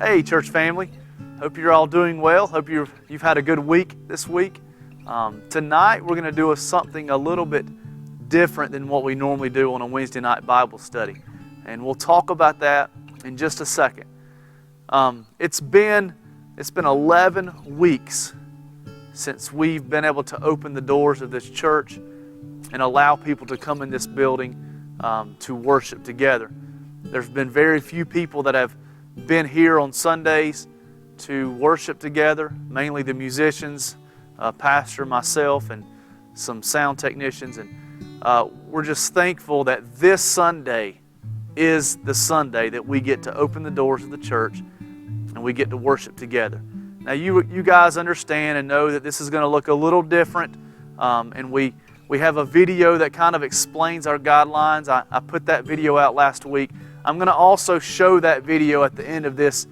Hey, church family. Hope you're all doing well. Hope you've had a good week this week. Tonight we're going to do something a little bit different than what we normally do on a Wednesday night Bible study, and we'll talk about that in just a second. It's been 11 weeks since we've been able to open the doors of this church and allow people to come in this building to worship together. There's been very few people that have been here on Sundays to worship together, mainly the musicians, pastor, myself, and some sound technicians. And we're just thankful that this Sunday is the Sunday that we get to open the doors of the church and we get to worship together. Now you guys understand and know that this is going to look a little different, and we have a video that kind of explains our guidelines. I put that video out last week. I'm going to also show that video at the end of this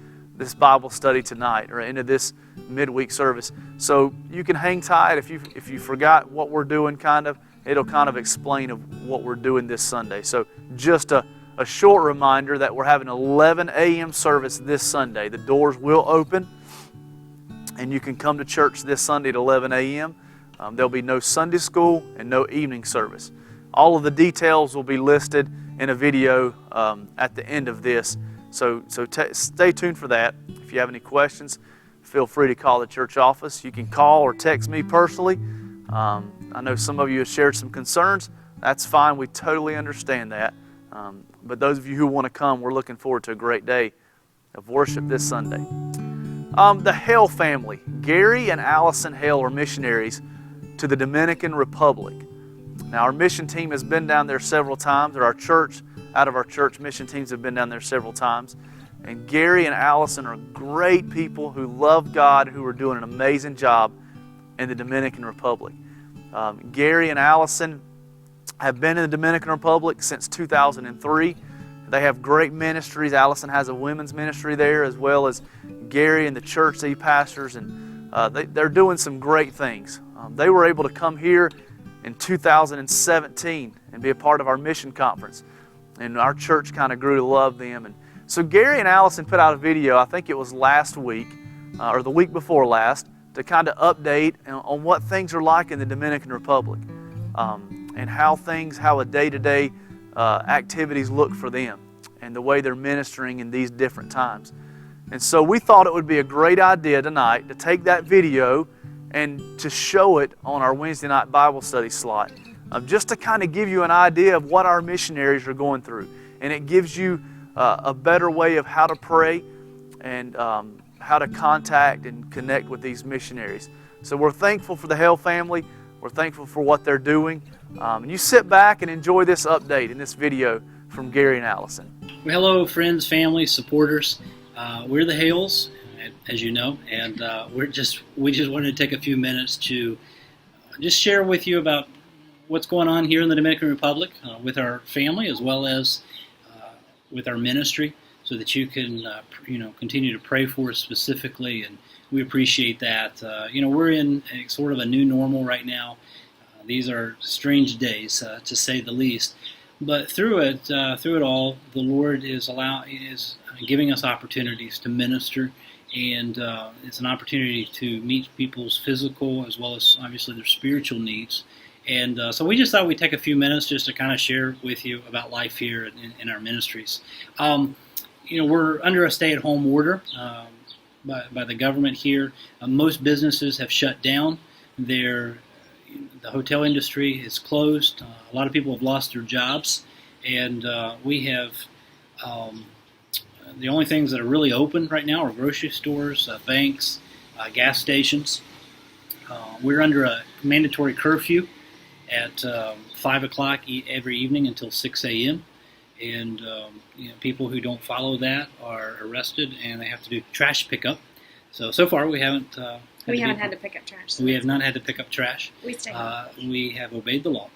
Bible study tonight, or end of this midweek service. So you can hang tight if you forgot what we're doing. It'll kind of explain of what we're doing this Sunday. So just a short reminder that we're having an 11 a.m. service this Sunday. The doors will open, and you can come to church this Sunday at 11 a.m. There'll be no Sunday school and no evening service. All of the details will be listed in a video at the end of this. So stay tuned for that. If you have any questions, feel free to call the church office. You can call or text me personally. I know some of you have shared some concerns. That's fine. We totally understand that. But those of you who want to come, we're looking forward to a great day of worship this Sunday. The Hale family, Gary and Allison Hale, are missionaries to the Dominican Republic. Now, our mission team has been down there several times, or out of our church mission teams have been down there several times. And Gary and Allison are great people who love God, who are doing an amazing job in the Dominican Republic. Gary and Allison have been in the Dominican Republic since 2003. They have great ministries. Allison has a women's ministry there, as well as Gary and the church that he pastors, and they're doing some great things. They were able to come here in 2017 and be a part of our mission conference, and our church kind of grew to love them. And so Gary and Allison put out a video, I think it was last week or the week before last, to kind of update on what things are like in the Dominican Republic, and how a day-to-day activities look for them, and the way they're ministering in these different times. And so we thought it would be a great idea tonight to take that video and to show it on our Wednesday night Bible study slot, just to kind of give you an idea of what our missionaries are going through. And it gives you a better way of how to pray and how to contact and connect with these missionaries. So we're thankful for the Hale family. We're thankful for what they're doing. And you sit back and enjoy this update in this video from Gary and Allison. Well, hello, friends, family, supporters. We're the Hales, as you know, and we just wanted to take a few minutes to just share with you about what's going on here in the Dominican Republic with our family, as well as with our ministry, so that you can continue to pray for us specifically, and we appreciate that. We're in sort of a new normal right now. These are strange days, to say the least. But through it all, the Lord is giving us opportunities to minister, and it's an opportunity to meet people's physical as well as obviously their spiritual needs. And so we just thought we'd take a few minutes just to kind of share with you about life here in our ministries. We're under a stay-at-home order by the government here. Most businesses have shut down. The hotel industry is closed. A lot of people have lost their jobs, and we have the only things that are really open right now are grocery stores, banks, gas stations. We're under a mandatory curfew at 5 o'clock every evening until 6 a.m. And people who don't follow that are arrested, and they have to do trash pickup. So far we haven't. We haven't had to pick up trash. We have not had to pick up trash. We stayed in. We have obeyed the law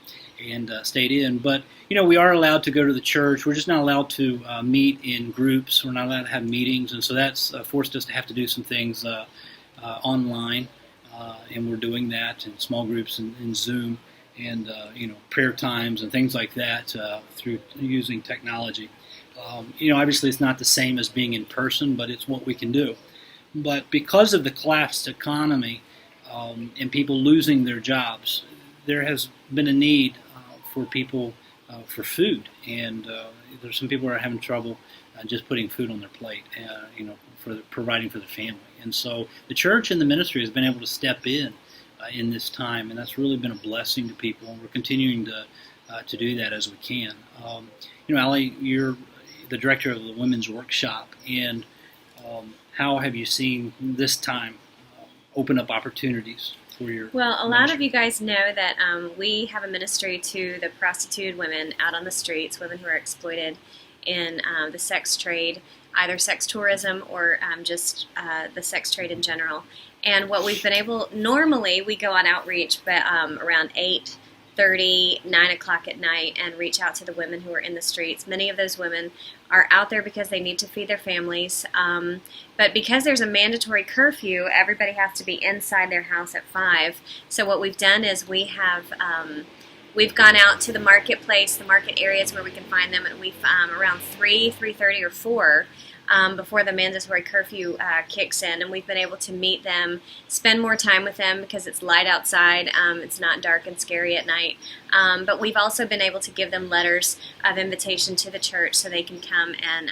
and stayed in. But, we are allowed to go to the church. We're just not allowed to meet in groups. We're not allowed to have meetings. And so that's forced us to have to do some things online. And we're doing that in small groups in Zoom. And prayer times and things like that through using technology. Obviously it's not the same as being in person, but it's what we can do. But because of the collapsed economy and people losing their jobs, there has been a need for people for food, and there's some people who are having trouble just putting food on their plate, for providing for their family. And so the church and the ministry has been able to step in this time, and that's really been a blessing to people, and we're continuing to do that as we can. Allie, you're the director of the Women's Workshop, and how have you seen this time open up opportunities for your Well, a ministry? lot of you guys know that we have a ministry to the prostituted women out on the streets, women who are exploited in the sex trade, either sex tourism or just the sex trade in general. And what we've been able, normally we go on outreach, but around 8:30, 9 o'clock at night, and reach out to the women who are in the streets. Many of those women are out there because they need to feed their families, but because there's a mandatory curfew, everybody has to be inside their house at 5. So what we've done is we've gone out to the marketplace, the market areas where we can find them, and we've around 3:30 or 4 before the mandatory curfew kicks in, and we've been able to meet them, spend more time with them because it's light outside, it's not dark and scary at night, but we've also been able to give them letters of invitation to the church so they can come and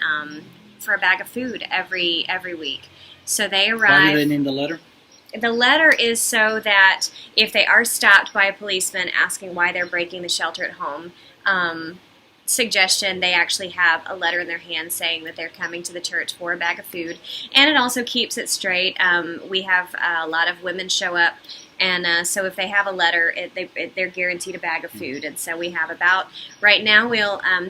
for a bag of food every week. So they arrive. Why do they need the letter? The letter is so that if they are stopped by a policeman asking why they're breaking the shelter at home, suggestion, they actually have a letter in their hand saying that they're coming to the church for a bag of food. And it also keeps it straight. We have a lot of women show up, and so if they have a letter, they're guaranteed a bag of food. And so we have about, right now,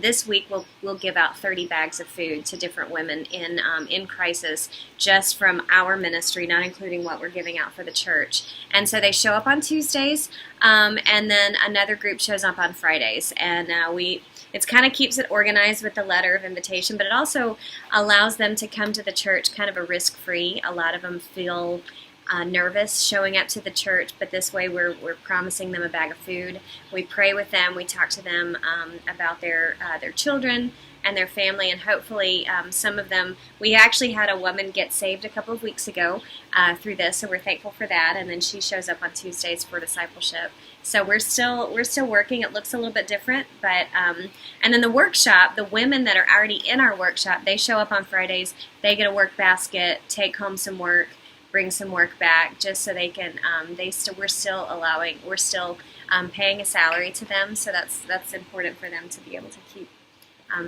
this week we'll give out 30 bags of food to different women in crisis, just from our ministry, not including what we're giving out for the church. And so they show up on Tuesdays, and then another group shows up on Fridays, and it kind of keeps it organized with the letter of invitation, but it also allows them to come to the church kind of a risk-free. A lot of them feel nervous showing up to the church, but this way we're promising them a bag of food. We pray with them. We talk to them about their children and their family, and hopefully some of them. We actually had a woman get saved a couple of weeks ago through this, so we're thankful for that. And then she shows up on Tuesdays for discipleship. So we're still working. It looks a little bit different, but and then the workshop, the women that are already in our workshop, they show up on Fridays. They get a work basket, take home some work, bring some work back, just so they can. We're still paying a salary to them, so that's important for them to be able to keep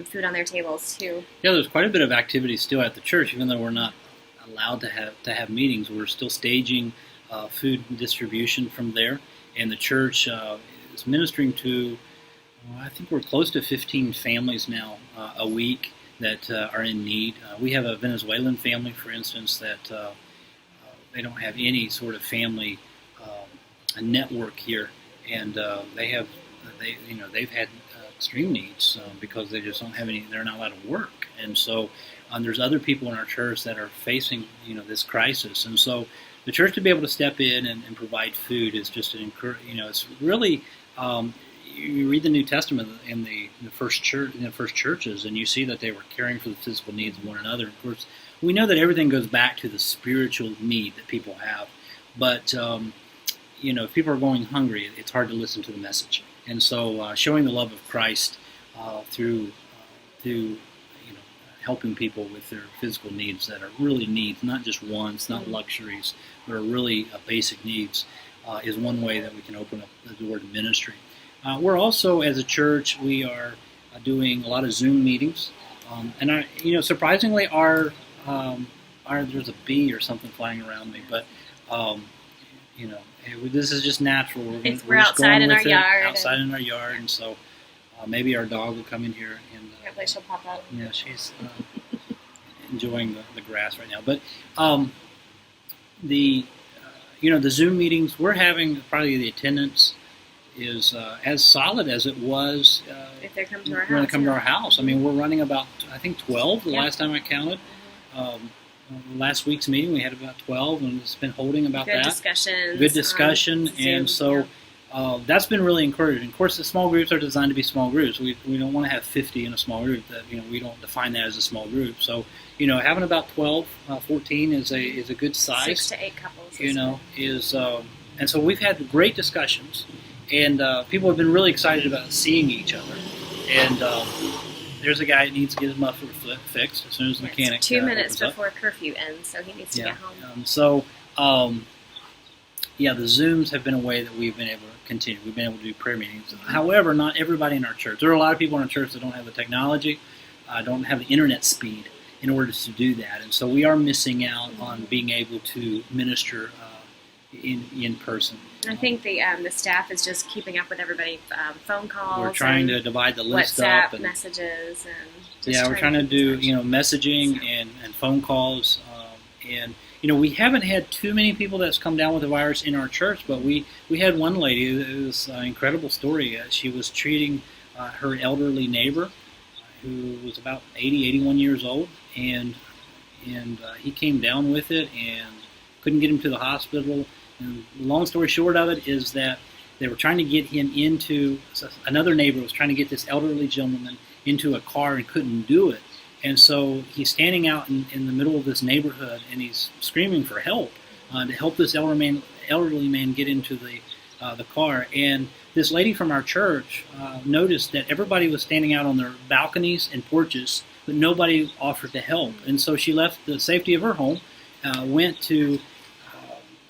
food on their tables too. Yeah, there's quite a bit of activity still at the church, even though we're not allowed to have meetings. We're still staging food distribution from there, and the church is ministering to, I think we're close to 15 families now a week that are in need. We have a Venezuelan family, for instance, that they don't have any sort of family network here, and they've had extreme needs because they just don't have any. They're not allowed to work, and so there's other people in our church that are facing this crisis, and so the church to be able to step in and provide food is just it's really. You read the New Testament in the first churches, and you see that they were caring for the physical needs of one another. Of course, we know that everything goes back to the spiritual need that people have, but if people are going hungry, it's hard to listen to the message. And so, showing the love of Christ through helping people with their physical needs that are really needs, not just wants, not luxuries, but are really basic needs, is one way that we can open up the door to ministry. We're also, as a church, we are doing a lot of Zoom meetings, and surprisingly, our there's a bee or something flying around me, but this is just natural. We're outside in our yard. Outside in our yard, and so maybe our dog will come in here and hopefully she'll pop up. Yeah, she's enjoying the grass right now. But the Zoom meetings we're having, probably the attendance is as solid as it was if they come to our house. When they come to our house. I mean, we're running about, I think, 12 the last time I counted. Last week's meeting we had about 12, and it's been holding about Good that. discussions. Good discussion, Zoom, and so that's been really encouraging. Of course, the small groups are designed to be small groups. We don't want to have 50 in a small group. That we don't define that as a small group. So having about 12, 14 is a good size. 6 to 8 couples. And so we've had great discussions, and people have been really excited about seeing each other. And there's a guy that needs to get his muffler fixed as soon as the mechanic. 2 minutes opens before curfew ends, so he needs to get home. The Zooms have been a way that we've been able to continue. We've been able to do prayer meetings. However, not everybody in our church. There are a lot of people in our church that don't have the technology, don't have the internet speed in order to do that. And so we are missing out on being able to minister in person. I think the staff is just keeping up with everybody, phone calls. We're trying to divide the list WhatsApp up. And messages. we're trying to do messaging and phone calls. We haven't had too many people that's come down with the virus in our church, but we had one lady. It was an incredible story. She was treating her elderly neighbor, who was about 80, 81 years old, and he came down with it and couldn't get him to the hospital. And the long story short of it is that they were trying to get him another neighbor was trying to get this elderly gentleman into a car and couldn't do it. And so he's standing out in the middle of this neighborhood, and he's screaming for help to help this elderly man get into the car. And this lady from our church noticed that everybody was standing out on their balconies and porches, but nobody offered to help. And so she left the safety of her home, went to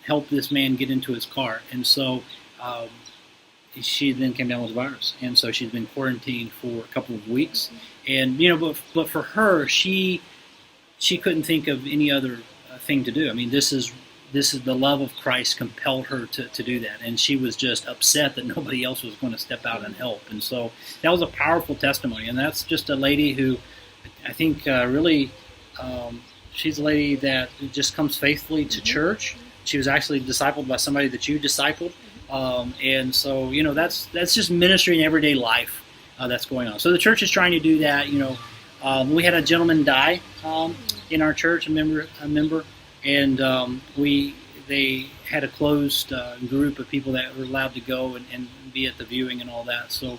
help this man get into his car. And so she then came down with the virus. And so she's been quarantined for a couple of weeks. And but for her, she couldn't think of any other thing to do. I mean, this is the love of Christ compelled her to do that, and she was just upset that nobody else was going to step out and help. And so that was a powerful testimony. And that's just a lady who I think really she's a lady that just comes faithfully to church. She was actually discipled by somebody that you discipled, and so that's just ministry in everyday life. That's going on. So the church is trying to do that. We had a gentleman die in our church, a member, and they had a closed group of people that were allowed to go and be at the viewing and all that. So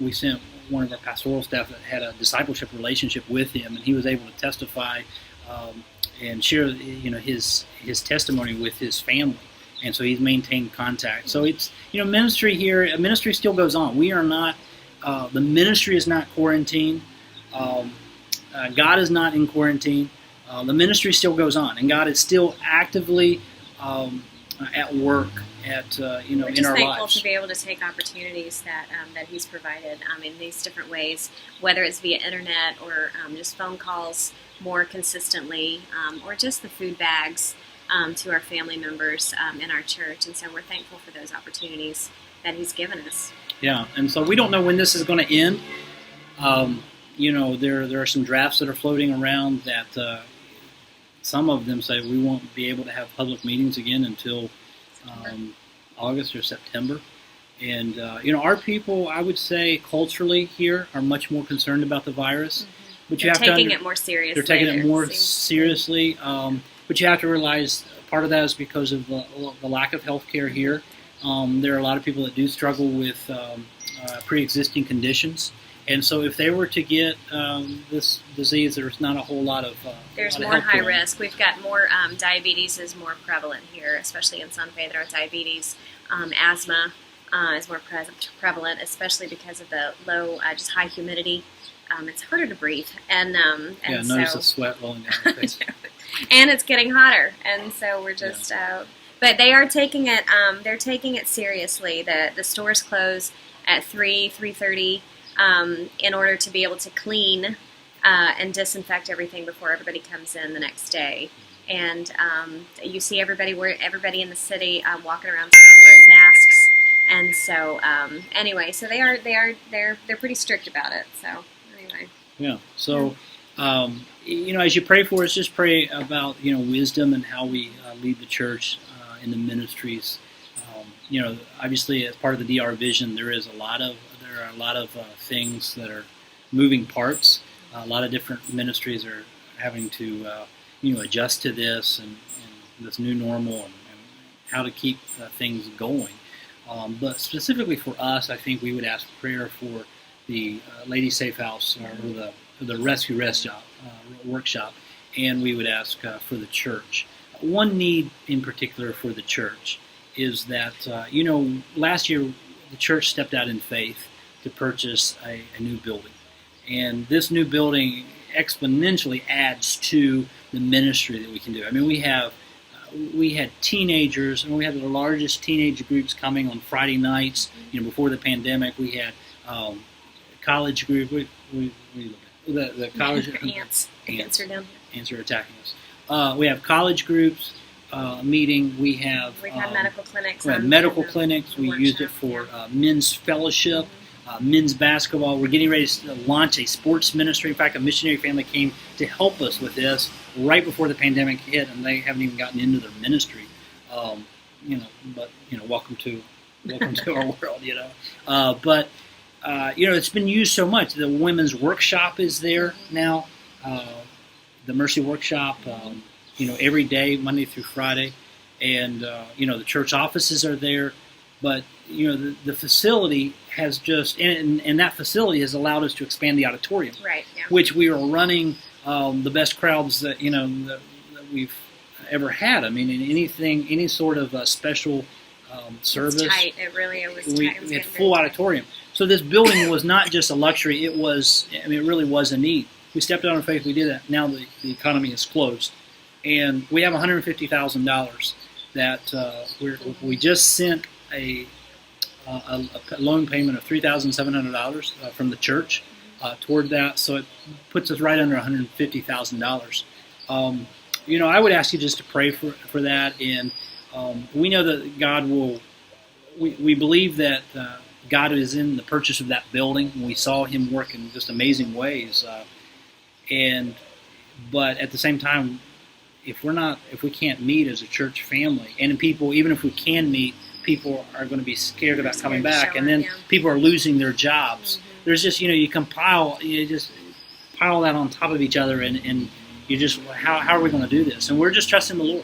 we sent one of our pastoral staff that had a discipleship relationship with him, and he was able to testify and share his testimony with his family. And so he's maintained contact. So it's ministry here. Ministry still goes on. We are not. The ministry is not quarantined. God is not in quarantine. The ministry still goes on, and God is still actively at work We're just in our thankful lives. to be able to take opportunities that He's provided in these different ways, whether it's via internet or just phone calls more consistently, or just the food bags to our family members in our church. And so we're thankful for those opportunities that He's given us. Yeah, and so we don't know when this is going to end. There are some drafts that are floating around that some of them say we won't be able to have public meetings again until August or September. And our people, I would say, culturally here are much more concerned about the virus. Mm-hmm. But They're taking it more seriously. They're taking it more seriously. But you have to realize part of that is because of the lack of health care here. There are a lot of people that do struggle with pre-existing conditions, and so if they were to get this disease, there's not a whole lot of there's more high risk. We've got more diabetes is more prevalent here, especially in Santa Fe. There are diabetes, asthma is more prevalent, especially because of the low, just high humidity. It's harder to breathe, and notice the sweat rolling down your face. And it's getting hotter, and so we're just. But they are taking it. They're taking it seriously. The stores close at 3:30 in order to be able to clean and disinfect everything before everybody comes in the next day. And you see everybody in the city walking around town wearing masks. And so anyway, so they're pretty strict about it. So anyway. Yeah. So. As you pray for us, just pray about wisdom and how we lead the church in the ministries. Obviously, as part of the DR vision, there are a lot of things that are moving parts. A lot of different ministries are having to adjust to this and this new normal and how to keep things going. But specifically for us, I think we would ask prayer for the Lady Safe House or the Rescue Rest workshop, and we would ask for the church. One need in particular for the church is that, last year the church stepped out in faith to purchase a new building. And this new building exponentially adds to the ministry that we can do. I mean, we had teenagers, and we had the largest teenage groups coming on Friday nights. Before the pandemic, we had college group. The college ants are down here. Ants are attacking us. We have college groups meeting. We've had medical clinics. We had medical clinics. We used it for men's fellowship. Men's basketball. We're getting ready to launch a sports ministry. In fact, a missionary family came to help us with this right before the pandemic hit, and they haven't even gotten into their ministry. Welcome to our world. But it's been used so much. The women's workshop is there now. The Mercy Workshop. Every day, Monday through Friday, and the church offices are there. But the facility has just, and that facility has allowed us to expand the auditorium, right? Yeah. Which we are running the best crowds that that we've ever had. I mean, in any sort of special service, it's tight. It was tight. We had full auditorium. So this building was not just a luxury; it really was a need. We stepped out on faith. We did that. Now the economy is closed, and we have $150,000 that we just sent a loan payment of $3,700 from the church toward that, so it puts us right under $150,000. I would ask you just to pray for that, and we know that God will. We believe that God is in the purchase of that building. We saw Him work in just amazing ways, but at the same time, if we can't meet as a church family, and people, even if we can meet, people are going to be scared about coming back, and then people are losing their jobs. Mm-hmm. There's just, you just pile that on top of each other, and you just, how are we going to do this? And we're just trusting the Lord.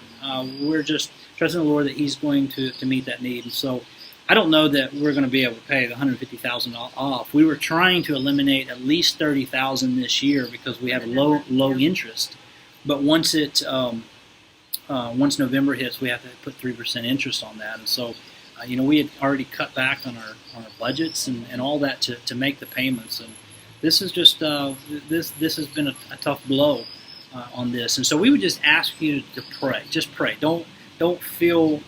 We're just trusting the Lord that He's going to meet that need. And so I don't know that we're going to be able to pay the $150,000 off. We were trying to eliminate at least $30,000 this year because we have low interest. But once November hits, we have to put 3% interest on that, and so we had already cut back on our budgets and all that to make the payments. And this is just this has been a tough blow on this, and so we would just ask you to pray. Just pray. Don't feel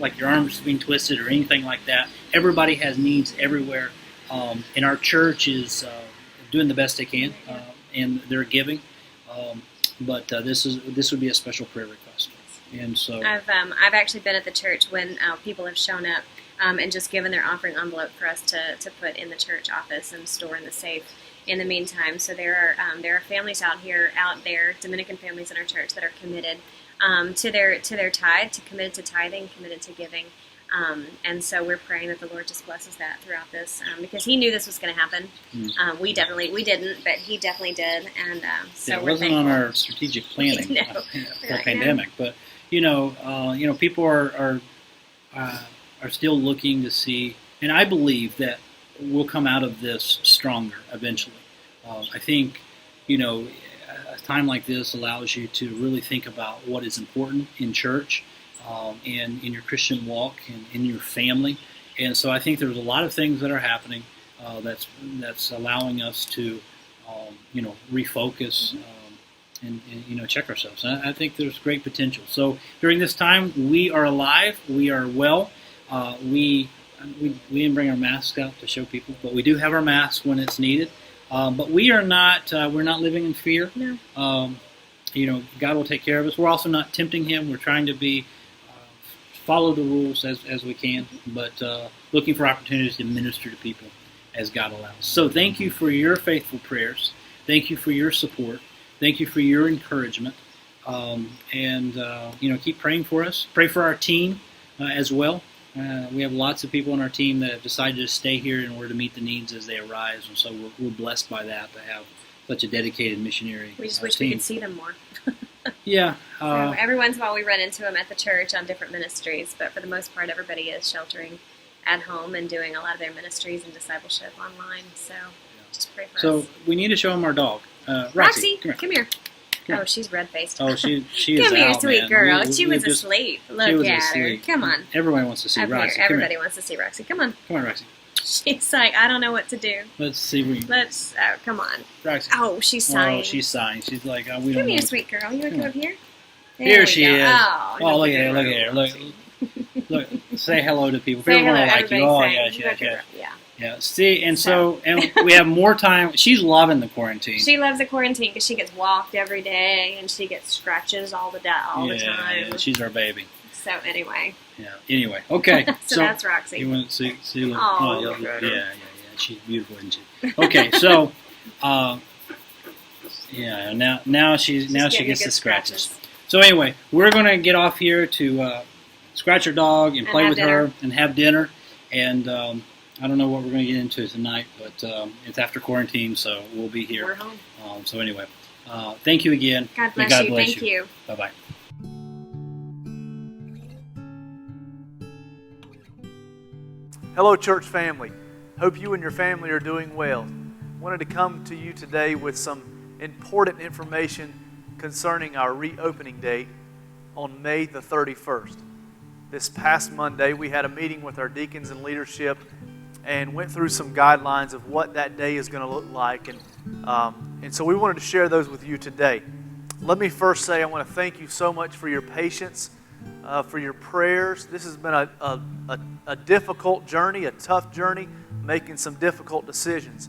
like your arms being twisted or anything like that. Everybody has needs everywhere, and our church is doing the best they can, and they're giving. But this would be a special prayer request, and so I've actually been at the church when people have shown up and just given their offering envelope for us to put in the church office and store in the safe. In the meantime, so there are families out there, Dominican families in our church that are committed to their tithe, committed to tithing, committed to giving. And so we're praying that the Lord just blesses that throughout this, because He knew this was going to happen. We didn't, but He definitely did, and so it wasn't on our strategic planning for a pandemic. But people are still looking to see, and I believe that we'll come out of this stronger eventually. I think a time like this allows you to really think about what is important in church. And in your Christian walk and in your family. And so I think there's a lot of things that are happening that's allowing us to refocus and check ourselves. And I think there's great potential. So during this time, we are alive, we are well. We didn't bring our masks out to show people, but we do have our masks when it's needed. But we are not we're not living in fear. No. God will take care of us. We're also not tempting Him. We're trying to be follow the rules as we can, but looking for opportunities to minister to people as God allows. So thank you for your faithful prayers. Thank you for your support. Thank you for your encouragement. Keep praying for us. Pray for our team as well. We have lots of people on our team that have decided to stay here in order to meet the needs as they arise, and so we're blessed by that, to have such a dedicated missionary We just wish we could see them more. Yeah. So every once in a while we run into them at the church on different ministries, but for the most part everybody is sheltering at home and doing a lot of their ministries and discipleship online. So just pray for So us. we need to show them our dog. Roxy, come here. come here. Come here. Oh, she's red-faced. Oh, she is Come here, out, sweet man. girl. We she was just- asleep. she Look was at asleep. her. Come on. Everyone wants to see Up Roxy. here. Come Everybody here. wants to see Roxy. Come on. Come on, Roxy. She's like, I don't know what to do. Let's see. Come on. Roxy. Oh, she's sighing. Oh, she's sighing. She's like, we don't Come know. here, sweet girl. You want to Come come up here? Here There she we go. is. Oh, Oh, look at her. Look at her. Look. Look. Say hello to people. Say People hello. want to like you. Everybody Oh, say, yeah, yeah, yeah. yeah. Yeah. See, and and we have more time. She's loving the quarantine. She loves the quarantine because she gets walked every day and she gets scratches all the time. Yeah, she's our baby. So anyway. Yeah. Anyway, okay. So that's Roxy. You want to see? Look. Oh, yeah, look at her. yeah. She's beautiful, isn't she? Okay, so, yeah. Now she gets getting the good scratches. So anyway, we're gonna get off here to scratch her dog and play have with dinner. her and have dinner. And I don't know what we're gonna get into tonight, but it's after quarantine, so we'll be here. We're home. So anyway, thank you again. God May bless God you. bless Thank you. Bye bye. Hello, church family. Hope you and your family are doing well. Wanted to come to you today with some important information concerning our reopening date on May the 31st. This past Monday, we had a meeting with our deacons and leadership and went through some guidelines of what that day is going to look like. And so we wanted to share those with you today. Let me first say I want to thank you so much for your patience, for your prayers. This has been a difficult journey, a tough journey, making some difficult decisions.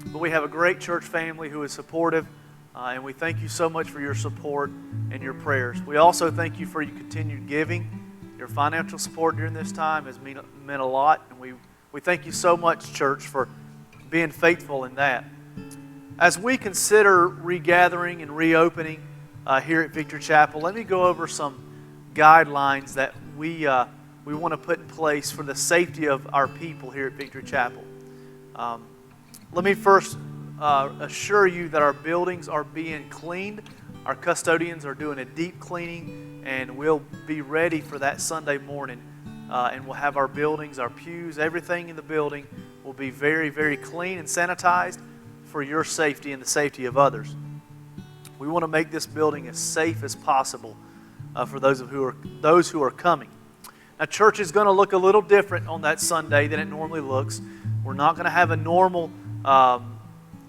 But we have a great church family who is supportive, and we thank you so much for your support and your prayers. We also thank you for your continued giving. Your financial support during this time has meant a lot, and we thank you so much, church, for being faithful in that. As we consider regathering and reopening here at Victory Chapel, let me go over some guidelines that we want to put in place for the safety of our people here at Victory Chapel. Let me first assure you that our buildings are being cleaned. Our custodians are doing a deep cleaning, and we'll be ready for that Sunday morning. And we'll have our buildings, our pews, everything in the building will be very, very clean and sanitized for your safety and the safety of others. We want to make this building as safe as possible for those who are coming. Now, church is going to look a little different on that Sunday than it normally looks. We're not going to have a normal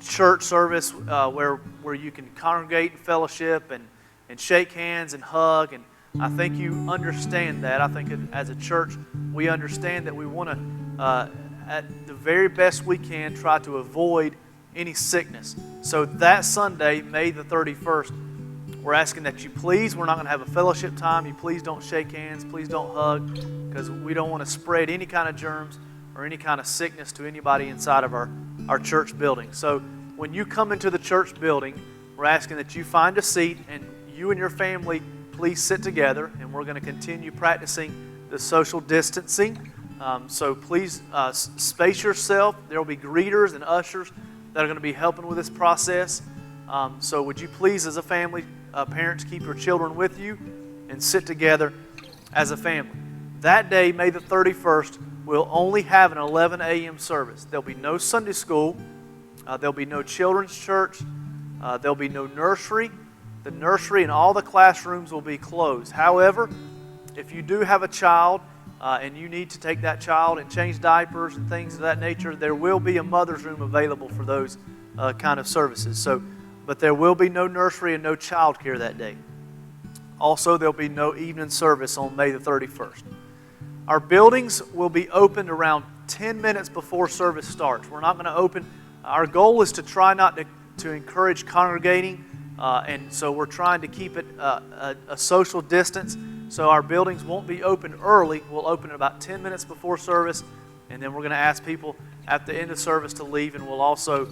church service where you can congregate and fellowship and shake hands and hug. And I think you understand that. I think as a church, we understand that we want to, at the very best we can, try to avoid any sickness. So that Sunday, May the 31st, we're asking that you please, we're not going to have a fellowship time. You please don't shake hands. Please don't hug, because we don't want to spread any kind of germs or any kind of sickness to anybody inside of our church building. So when you come into the church building, we're asking that you find a seat and you and your family please sit together, and we're going to continue practicing the social distancing. So please space yourself. There will be greeters and ushers that are going to be helping with this process. So would you please, as a family, parents, keep your children with you and sit together as a family. That day, May the 31st, we'll only have an 11 a.m. service. There'll be no Sunday school. There'll be no children's church. There'll be no nursery. The nursery and all the classrooms will be closed. However, if you do have a child and you need to take that child and change diapers and things of that nature, there will be a mother's room available for those kind of services. But there will be no nursery and no child care that day. Also, there'll be no evening service on May the 31st. Our buildings will be opened around 10 minutes before service starts. We're not going to open. Our goal is to try not to encourage congregating, and so we're trying to keep it a social distance. So our buildings won't be open early. We'll open about 10 minutes before service, and then we're going to ask people at the end of service to leave, and we'll also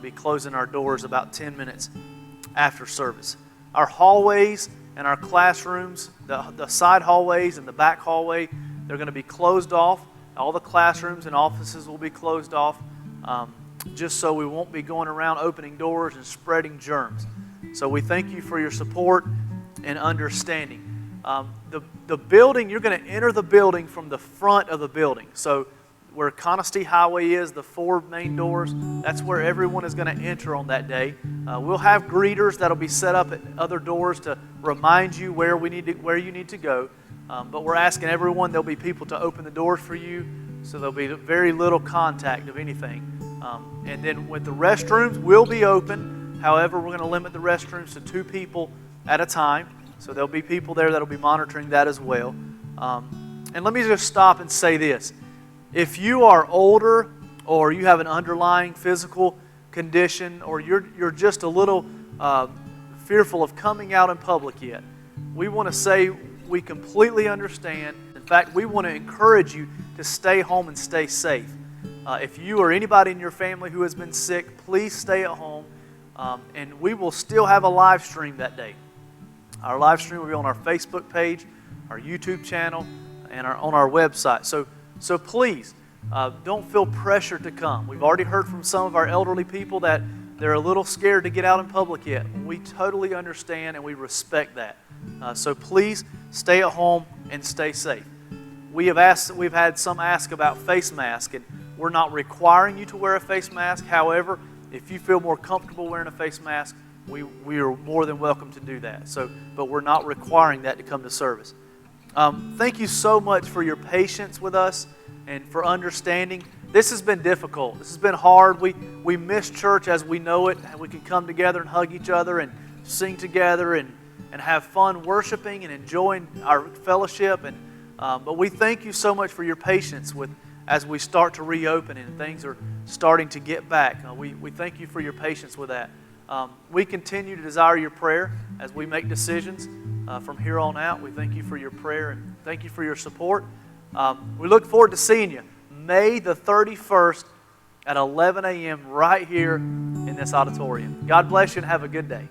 be closing our doors about 10 minutes after service. Our hallways and our classrooms, the side hallways and the back hallway, they're going to be closed off. All the classrooms and offices will be closed off, just so we won't be going around opening doors and spreading germs. So we thank you for your support and understanding. The building, you're going to enter the building from the front of the building. So where Conestee Highway is, the 4 main doors, that's where everyone is going to enter on that day. We'll have greeters that'll be set up at other doors to remind you where you need to go. But we're asking everyone, there'll be people to open the doors for you, so there'll be very little contact of anything. And then with the restrooms will be open. However, we're going to limit the restrooms to 2 people at a time. So there'll be people there that'll be monitoring that as well. And let me just stop and say this. If you are older or you have an underlying physical condition or you're just a little fearful of coming out in public yet, we want to say we completely understand. In fact, we want to encourage you to stay home and stay safe. If you or anybody in your family who has been sick, please stay at home. And we will still have a live stream that day. Our live stream will be on our Facebook page, our YouTube channel, and on our website. So please, don't feel pressure to come. We've already heard from some of our elderly people that they're a little scared to get out in public yet. We totally understand and we respect that. So please stay at home and stay safe. We've had some ask about face masks, and we're not requiring you to wear a face mask. However, if you feel more comfortable wearing a face mask, we are more than welcome to do that. But we're not requiring that to come to service. Thank you so much for your patience with us and for understanding. This has been difficult. This has been hard. We miss church as we know it, and we can come together and hug each other and sing together and have fun worshiping and enjoying our fellowship. But we thank you so much for your patience as we start to reopen and things are starting to get back. We thank you for your patience with that. We continue to desire your prayer as we make decisions from here on out. We thank you for your prayer and thank you for your support. We look forward to seeing you May the 31st at 11 a.m. right here in this auditorium. God bless you and have a good day.